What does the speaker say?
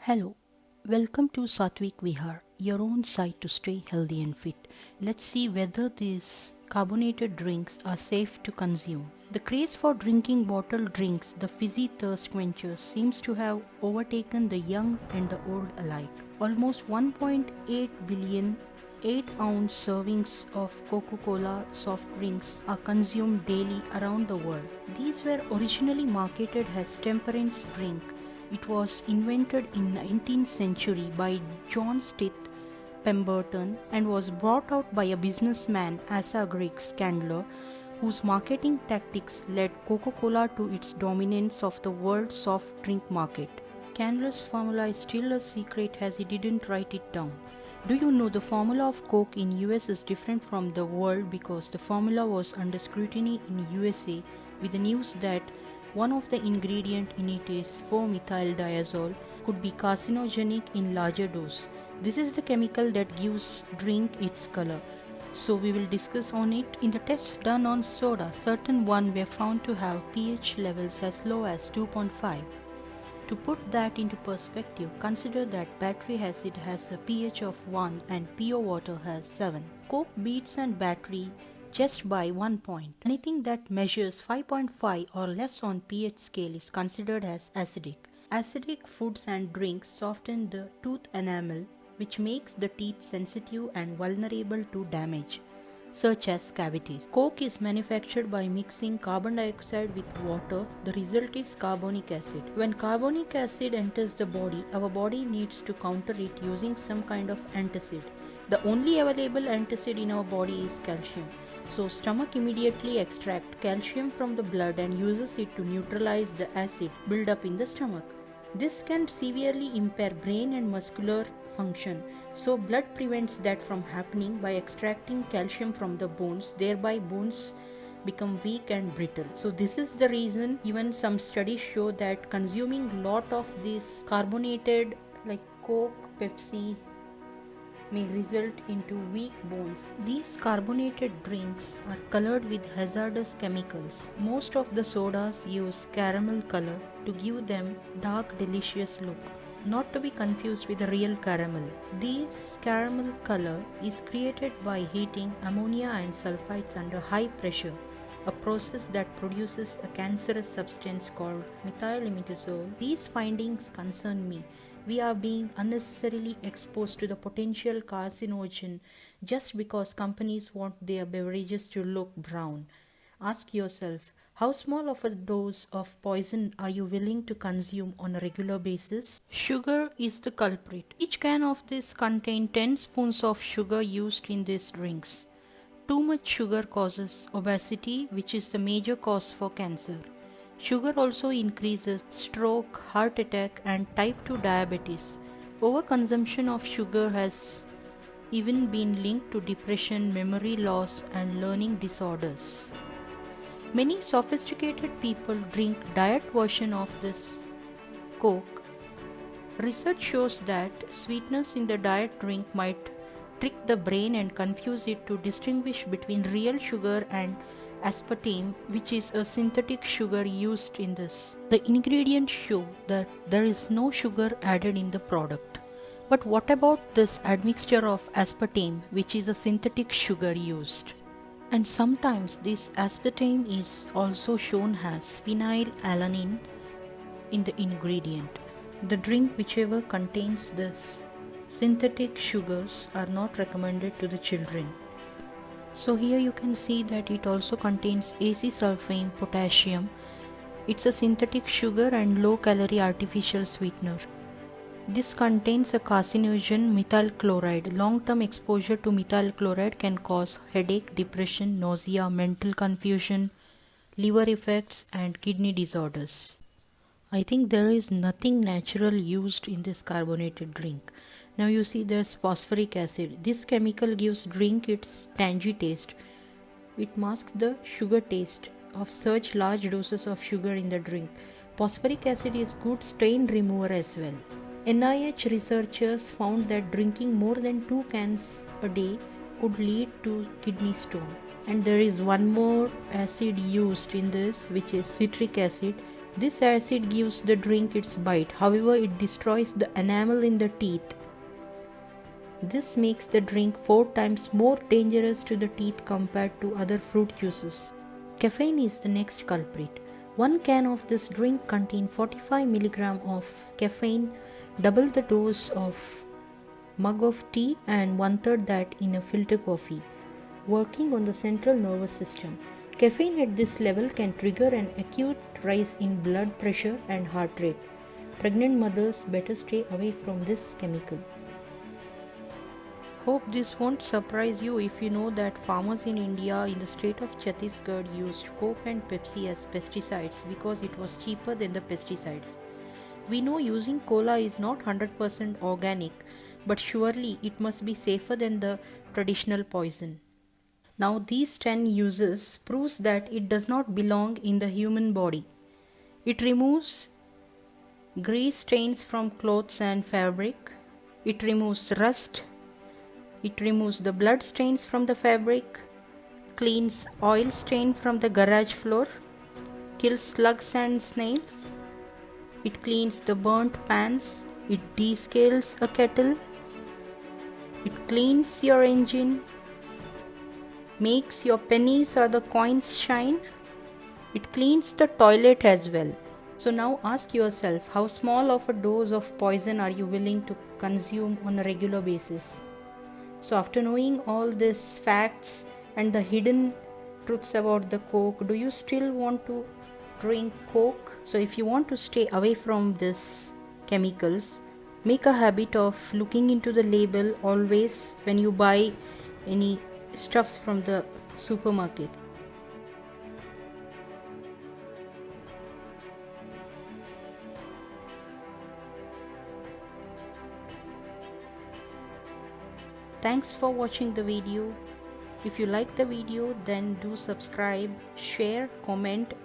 Hello, welcome to Satwik Vihar, your own site to stay healthy and fit. Let's see whether these carbonated drinks are safe to consume. The craze for drinking bottled drinks, the fizzy thirst quenchers, seems to have overtaken the young and the old alike. Almost 1.8 billion 8-ounce servings of Coco-Cola soft drinks are consumed daily around the world. These were originally marketed as temperance drink. It was invented in 19th century by John Stitt Pemberton and was brought out by a businessman Asa Griggs Candler, whose marketing tactics led Coca-Cola to its dominance of the world's soft drink market. Candler's formula is still a secret as he didn't write it down. Do you know the formula of Coke in US is different from the world because the formula was under scrutiny in USA with the news that one of the ingredients in it is 4-methyl-diazole could be carcinogenic in larger dose. This is the chemical that gives drink its color. So we will discuss on it. In the tests done on soda, certain ones were found to have pH levels as low as 2.5. To put that into perspective, consider that battery acid has a pH of 1 and pure water has 7. Coke beats and battery just by 1 point. Anything that measures 5.5 or less on pH scale is considered as acidic. Acidic foods and drinks soften the tooth enamel, which makes the teeth sensitive and vulnerable to damage, such as cavities. Coke is manufactured by mixing carbon dioxide with water. The result is carbonic acid. When carbonic acid enters the body, our body needs to counter it using some kind of antacid. The only available antacid in our body is calcium. So stomach immediately extracts calcium from the blood and uses it to neutralize the acid buildup in the stomach. This can severely impair brain and muscular function. So blood prevents that from happening by extracting calcium from the bones, thereby bones become weak and brittle. So this is the reason even some studies show that consuming lot of these carbonated like Coke, Pepsi may result into weak bones. These carbonated drinks are colored with hazardous chemicals. Most of the sodas use caramel color to give them dark, delicious look, not to be confused with the real caramel. This caramel color is created by heating ammonia and sulfides under high pressure, a process that produces a cancerous substance called methylimidazole. These findings concern me. We are being unnecessarily exposed to the potential carcinogen just because companies want their beverages to look brown. Ask yourself, how small of a dose of poison are you willing to consume on a regular basis? Sugar is the culprit. Each can of this contains 10 spoons of sugar used in these drinks. Too much sugar causes obesity, which is the major cause for cancer. Sugar also increases stroke, heart attack, and type 2 diabetes. Overconsumption of sugar has even been linked to depression, memory loss, and learning disorders. Many sophisticated people drink diet version of this Coke. Research shows that sweetness in the diet drink might trick the brain and confuse it to distinguish between real sugar and aspartame, which is a synthetic sugar used in this. The ingredients show that there is no sugar added in the product. But what about this admixture of aspartame, which is a synthetic sugar used? And sometimes this aspartame is also shown as phenylalanine in the ingredient. The drink whichever contains this synthetic sugars are not recommended to the children. So here you can see that it also contains acesulfame potassium. It's a synthetic sugar and low calorie artificial sweetener. This contains a carcinogen methyl chloride. Long-term exposure to methyl chloride can cause headache, depression, nausea, mental confusion, liver effects, and kidney disorders. I think there is nothing natural used in this carbonated drink. Now you see there's phosphoric acid. This chemical gives drink its tangy taste. It masks the sugar taste of such large doses of sugar in the drink. Phosphoric acid is good stain remover as well. NIH researchers found that drinking more than 2 cans a day could lead to kidney stone. And there is one more acid used in this, which is citric acid, This acid gives the drink its bite, however, it destroys the enamel in the teeth. This makes the drink 4 times more dangerous to the teeth compared to other fruit juices. Caffeine is the next culprit. One can of this drink contains 45 mg of caffeine, double the dose of mug of tea and 1/3 that in a filter coffee, working on the central nervous system. Caffeine at this level can trigger an acute rise in blood pressure and heart rate. Pregnant mothers better stay away from this chemical. Hope this won't surprise you if you know that farmers in India in the state of Chhattisgarh used Coke and Pepsi as pesticides because it was cheaper than the pesticides. We know using cola is not 100% organic, but surely it must be safer than the traditional poison. Now these 10 uses proves that it does not belong in the human body. It removes grease stains from clothes and fabric. It removes rust. It removes the blood stains from the fabric, cleans oil stain from the garage floor, kills slugs and snails. It cleans the burnt pans. It descales a kettle. It cleans your engine, makes your pennies or the coins shine. It cleans the toilet as well. So now ask yourself, how small of a dose of poison are you willing to consume on a regular basis? So after knowing all these facts and the hidden truths about the Coke, do you still want to drink Coke? So if you want to stay away from these chemicals, make a habit of looking into the label always when you buy any stuffs from the supermarket. Thanks for watching the video. If you like the video, then do subscribe, share, comment